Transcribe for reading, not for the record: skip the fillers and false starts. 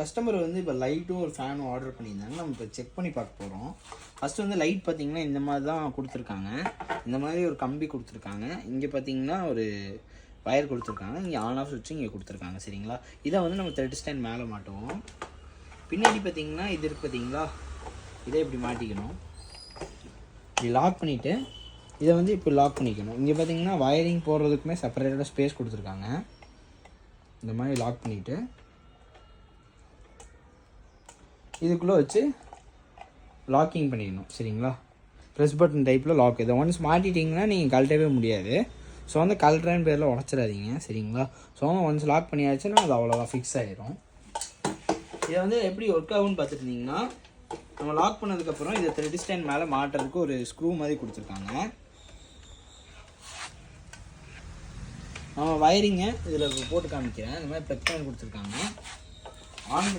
Customer வந்து இப்போ லைட்டும் ஒரு ஃபேனும் ஆர்டர் பண்ணியிருந்தாங்க. நம்ம இப்போ செக் பண்ணி பார்க்க போகிறோம். ஃபஸ்ட்டு வந்து லைட் பார்த்திங்கன்னா இந்த மாதிரி தான் கொடுத்துருக்காங்க. இந்த மாதிரி ஒரு கம்பி கொடுத்துருக்காங்க. இங்கே பார்த்திங்கன்னா ஒரு வயர் கொடுத்துருக்காங்க. இங்கே ஆன் ஆஃப் சுவிட்ச் இங்கே கொடுத்துருக்காங்க. சரிங்களா? இதை வந்து நம்ம த்ரெட் ஸ்டாண்ட் மேலே மாட்டுவோம். பின்னாடி பார்த்திங்கன்னா இது இருக்குது பார்த்திங்களா, இதை இப்படி மாட்டிக்கணும். இப்படி லாக் பண்ணிவிட்டு இதை வந்து இப்போ லாக் பண்ணிக்கணும். இங்கே பார்த்திங்கன்னா வயரிங் போடுறதுக்குமே செப்பரேட்டாக ஸ்பேஸ் கொடுத்துருக்காங்க. இந்த மாதிரி லாக் பண்ணிவிட்டு இதுக்குள்ளே வச்சு லாக்கிங் பண்ணிக்கணும். சரிங்களா? ப்ரெஸ் பட்டன் டைப்பில் லாக். இதை ஒன்ஸ் மாட்டிட்டிங்கன்னா நீங்கள் கழட்டவே முடியாது. ஸோ வந்து கழட்டுறேன்னு பேரில் உடச்சிடாதீங்க. சரிங்களா? ஸோ ஒன்ஸ் லாக் பண்ணியாச்சுன்னா அது அவ்வளோதான் ஃபிக்ஸ் ஆகிடும். இதை வந்து எப்படி ஒர்க் ஆகும்னு பார்த்துட்டிங்கன்னா, நம்ம லாக் பண்ணதுக்கப்புறம் இதை த்ரெட் ஸ்டாண்ட் மேலே மாட்டுறதுக்கு ஒரு ஸ்க்ரூ மாதிரி கொடுத்துருக்காங்க. நம்ம வயரிங்கை இதில் போட்டு காமிக்கிறேன். இந்த மாதிரி ப்ளக் பண்ணி கொடுத்துருக்காங்க. ஆன்